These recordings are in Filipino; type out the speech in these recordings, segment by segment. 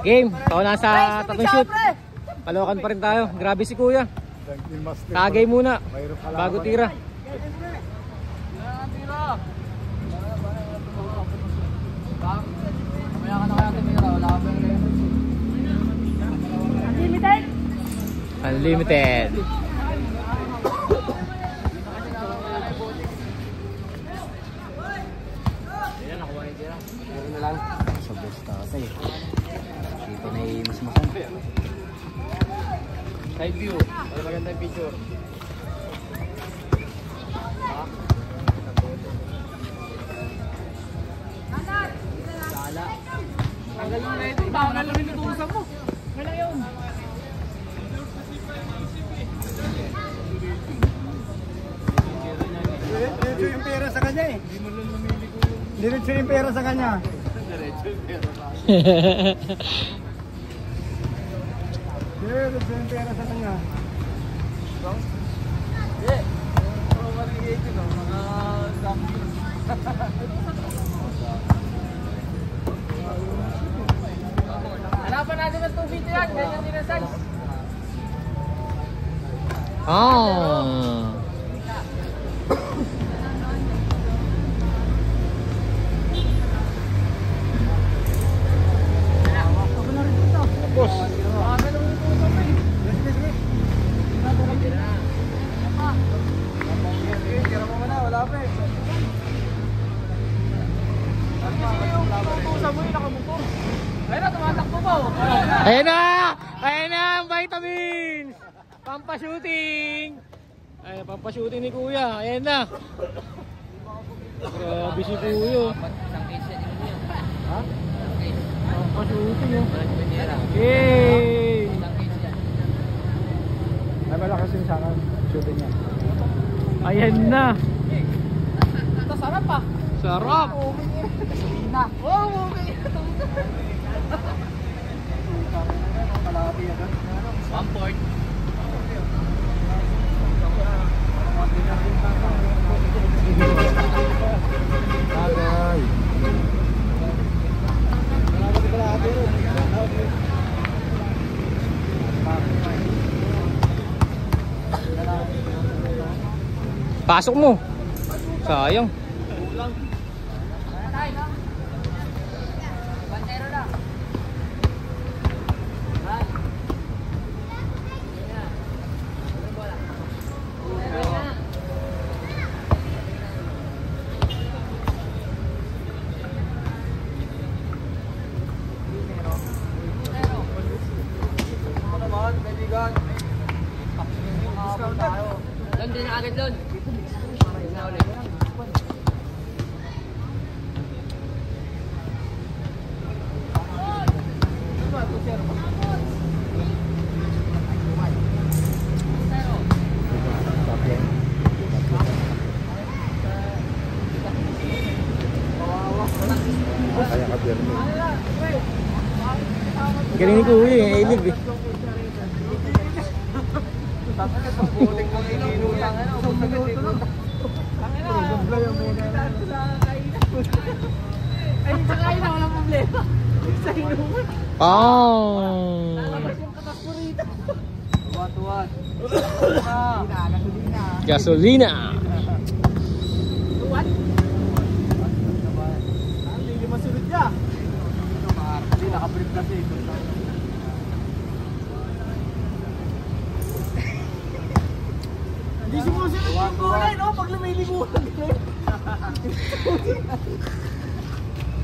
Game, ako nasa tatong shoot. Palokan pa rin tayo. Grabe si kuya. Tagay muna bago tira. Unlimited. Unlimited. Ayan, nakuha yung tira. Meron na lang. Sobrang tatay. Dito na mas masang. Side view. Para magandang picture. Sala. Tanggal mo na ito. Tanggal mo yung tutusan mo. Wala yun. Diretso yung pera sa kanya eh. Diretso yung pera sa kanya. Diretso yung pera. Diretso yung pera sa kanya. Eh, pero maligay ko no, mga zombie. Hanapan natin ng 2 feet yan, ganyan din ang size. Oh. Boss. Ayan na! Ayan na ang vitamins! Pampashooting! Ayan, pampashooting ni kuya. Ayan na! Grabe si kuya. Ha? Pampashooting oh. Yay! Ay, malakas yung sangan. Shooting niya. Ayan na! Ito sarap ah. Sarap! Gasolina. Oh, okay. Kalahati yan. 1 port. Agay. Pasok mo! Sayang! Doon din na agad doon. Kaya ka biyerno. Galing ni kuya eh, ilig eh. Butik mo ilino lang. Isang minuto lang. Ay, sa kain na walang problema. Sa inuman. Oh! Lalabas yung katas mo rito. Tuwa-tuwa. Gasolina! Tuwan? Hindi masunod niya. Hindi, nakaprint kasi. Hindi sumusunod yung kulay, no? Pag lumilimutan.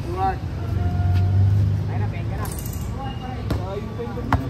Tuwan. Ay, napenga na. Ayun pa yung ganda.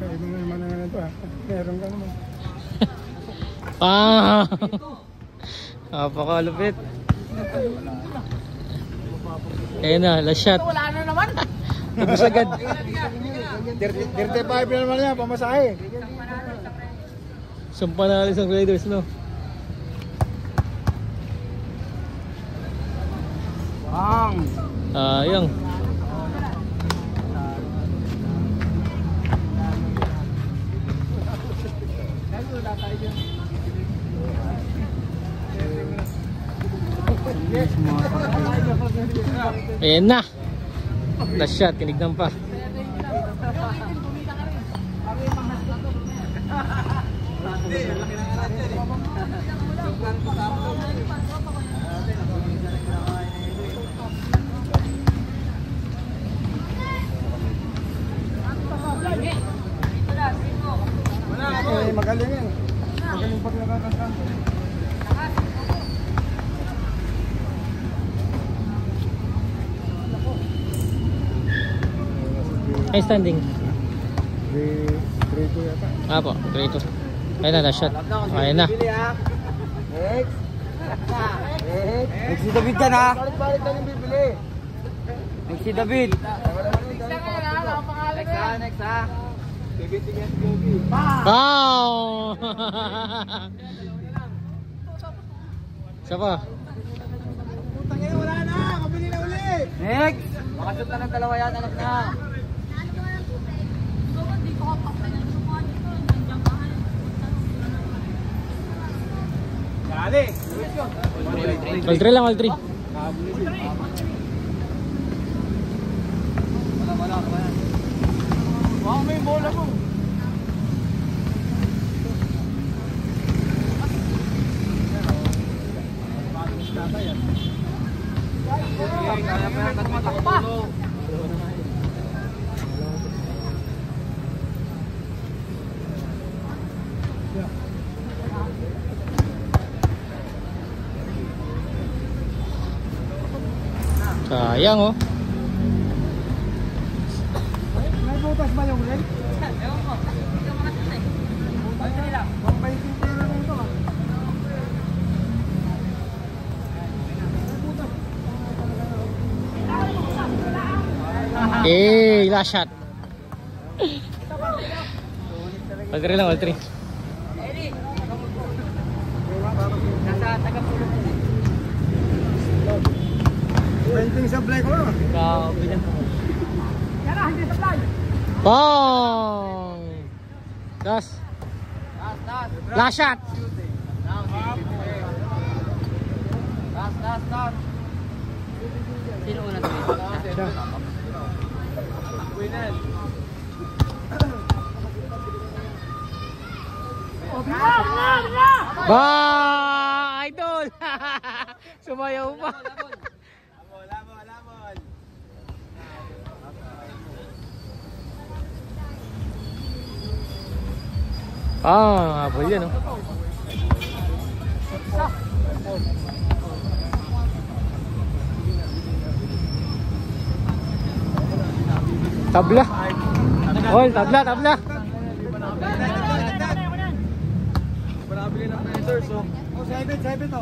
Kaibang naman na ito ha. Meron ka naman. Ah! Napakalupit. Ayan na, last shot. Wala na naman. Tubos agad. 35 na naman yan, pamasahe. Isang panalis ng Raiders, no? Bang! Ayang. Ayan na. Last shot, tinignan pa. Magaling yan. Magaling paglalakan. Ay, standing. 3-2 yata. Apo, 3-2. Ayun na, last shot. Ayun na. Next. Next si David ka na. Balik-balik na yung bibili. Next si David. Next ha. Wow! Isa pa. Putang wala na. Mabili na ulit. Next. Makasot na ng dalawa yan. Anak na. Dali. All 3 lang, all 3. Wow, may bola mo. Sayang, oh. May butas ba yung rin? Ewan ko. Hindi ko makasot eh. Balik nila. Pagpaisin pera na ito. Last shot. All 3 lang, all 3. Nasa taga-pulot yun eh. Painting sa black ko. Grabe na. Yan na, hindi supply. Bong! Last. Last shot. Last. Sino una tuloy? Winner. Ba! Idol! Sumayaw pa. Lamon. Habol yan, oh. Tabla. All, tabla. Marabili ng pesos. Oh, 7 to.